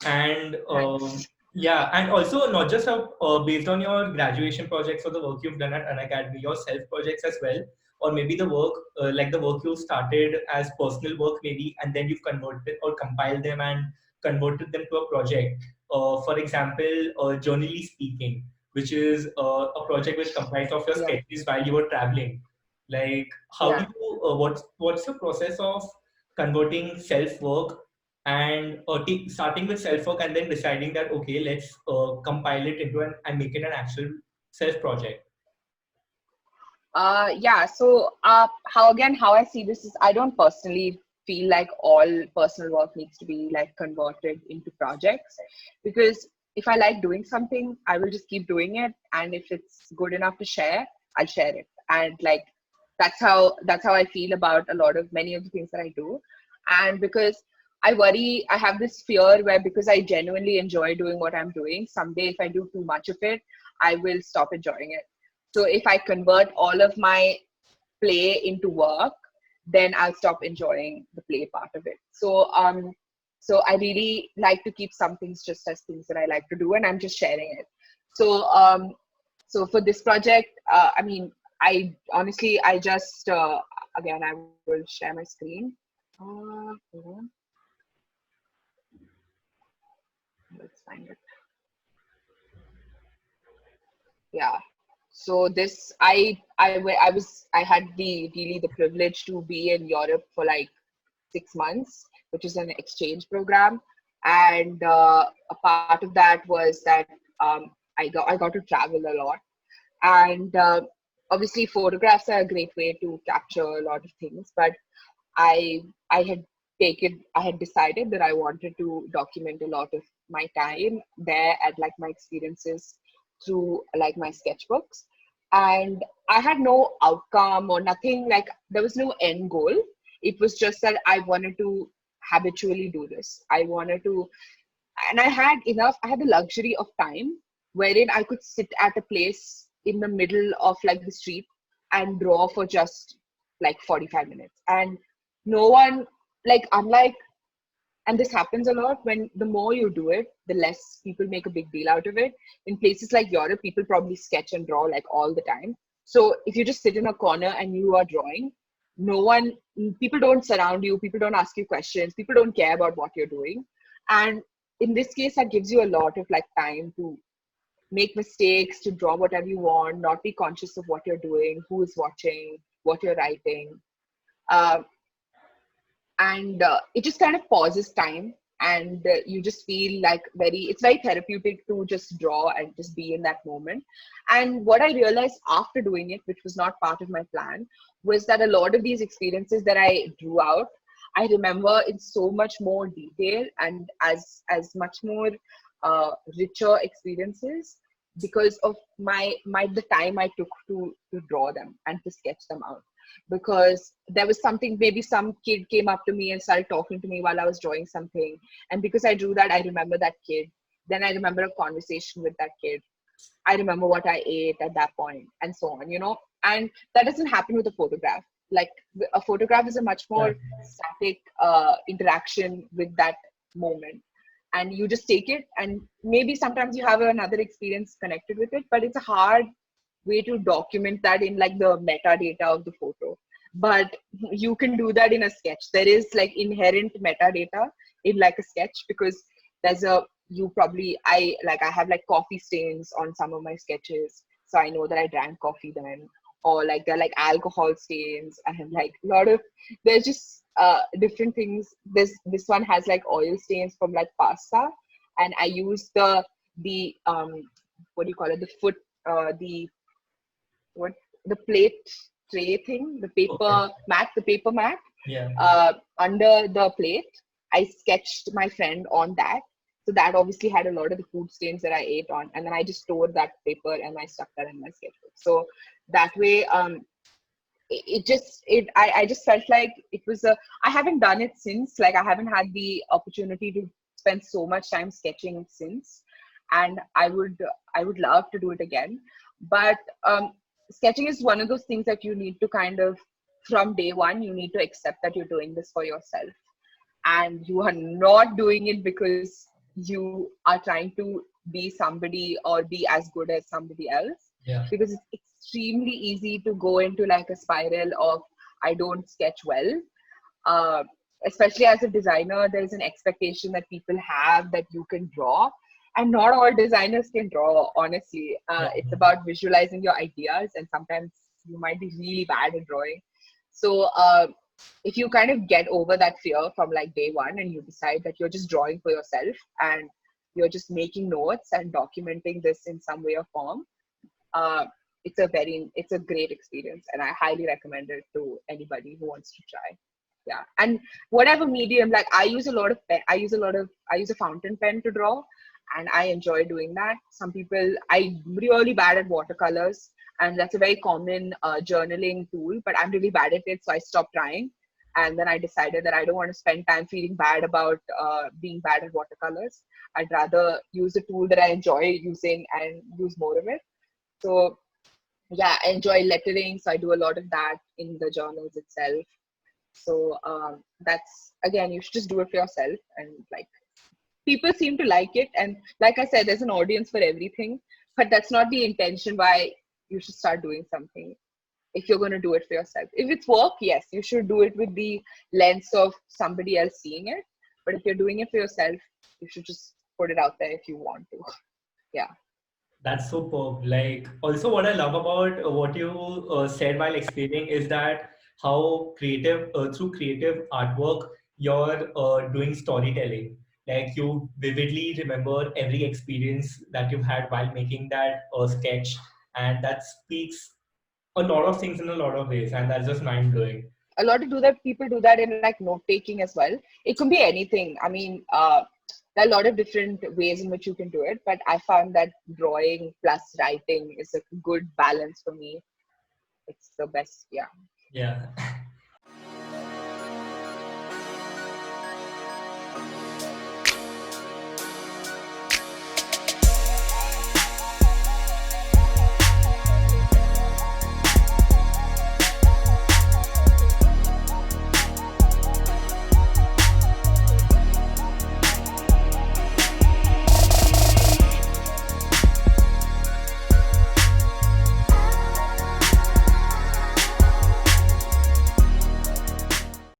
And Nice. yeah, and also not just based on your graduation projects or the work you've done at an academy, your self projects as well, or maybe the work like the work you started as personal work maybe, and then you've converted or compiled them and converted them to a project. For example, journally speaking, which is a project which comprised of your Yeah. sketches while you were traveling. Like, how do Yeah. you? What's your process of converting self work and starting with self work and then deciding that okay, let's compile it into an and make it an actual self project. Yeah. So, how I see this is I don't personally feel like all personal work needs to be like converted into projects, because if I like doing something, I will just keep doing it, and if it's good enough to share, I'll share it. And like that's how I feel about a lot of many of the things that I do. And because I have this fear where because I genuinely enjoy doing what I'm doing, someday if I do too much of it, I will stop enjoying it. So if I convert all of my play into work, then I'll stop enjoying the play part of it. So I really like to keep some things just as things that I like to do, and I'm just sharing it. So so for this project, I mean, I honestly, I just again, I will share my screen. Hold on. Let's find it. Yeah. So this I had the really the privilege to be in Europe for like 6 months, which is an exchange program, and a part of that was that I got to travel a lot, and obviously photographs are a great way to capture a lot of things, but I I had I had decided that I wanted to document a lot of my time there and like my experiences through like my sketchbooks. And I had no outcome or nothing, like there was no end goal. It was just that I wanted to habitually do this. I wanted to, and I had the luxury of time wherein I could sit at a place in the middle of like the street and draw for just like 45 minutes. And no one, like, unlike, and this happens a lot when the more you do it, the less people make a big deal out of it. In places like Europe, people probably sketch and draw like all the time. So if you just sit in a corner and you are drawing, no one, people don't surround you, people don't ask you questions, people don't care about what you're doing. And in this case, that gives you a lot of like time to make mistakes, to draw whatever you want, not be conscious of what you're doing, who is watching, what you're writing. Uh, and it just kind of pauses time, and you just feel like it's very therapeutic to just draw and just be in that moment. And what I realized after doing it, which was not part of my plan, was that a lot of these experiences that I drew out, I remember in so much more detail and as much more richer experiences because of my the time I took to draw them and to sketch them out. Because there was something, maybe some kid came up to me and started talking to me while I was drawing something, and because I drew that, I remember that kid. Then I remember a conversation with that kid. I remember what I ate at that point, and so on, and that doesn't happen with a photograph. Like, a photograph is a much Yeah. more static interaction with that moment, and you just take it, and maybe sometimes you have another experience connected with it, but it's a hard way to document that in like the metadata of the photo. But you can do that in a sketch. There is like inherent metadata in like a sketch, because there's a you probably I have like coffee stains on some of my sketches, so I know that I drank coffee then. Or like there are like alcohol stains, and like a lot of, there's just different things. This one has like oil stains from like pasta, and I use the what do you call it, the foot the what the plate tray thing, Okay. the paper mat Yeah. under the plate. I sketched my friend on that. So that obviously had a lot of the food stains that I ate on. And then I just stored that paper and I stuck that in my sketchbook. So that way, I just felt like it was I haven't done it since, like I haven't had the opportunity to spend so much time sketching since. And I would love to do it again. But sketching is one of those things that you need to kind of, from day one, you need to accept that you're doing this for yourself, and you are not doing it because you are trying to be somebody or be as good as somebody else, Yeah. because it's extremely easy to go into like a spiral of I don't sketch well. uh, Especially as a designer, there's an expectation that people have that you can draw, and not all designers can draw, honestly. Yeah. It's about visualizing your ideas, and sometimes you might be really bad at drawing. So if you kind of get over that fear from like day one, and you decide that you're just drawing for yourself, and you're just making notes and documenting this in some way or form, uh, it's a great experience, and I highly recommend it to anybody who wants to try. Yeah. And whatever medium, like I use a lot of pen, I use a fountain pen to draw, and I enjoy doing that. Some people, I'm really bad at watercolors, and that's a very common journaling tool, but I'm really bad at it, so I stopped trying. And then I decided that I don't want to spend time feeling bad about being bad at watercolors. I'd rather use a tool that I enjoy using and use more of it. So yeah, I enjoy lettering, so I do a lot of that in the journals itself. So that's, again, you should just do it for yourself, and like people seem to like it. And like I said, there's an audience for everything, but that's not the intention why you should start doing something. If you're going to do it for yourself, if it's work, yes, you should do it with the lens of somebody else seeing it. But if you're doing it for yourself, you should just put it out there if you want to. Yeah. That's superb. Like, also, what I love about what you said while explaining is that how creative, through creative artwork, you're doing storytelling. Like, you vividly remember every experience that you've had while making that sketch, and that speaks a lot of things in a lot of ways, and that's just mind blowing. A lot of do that people do that in like note taking as well. It could be anything. I mean, there are a lot of different ways in which you can do it, but I found that drawing plus writing is a good balance for me. It's the best. Yeah. Yeah.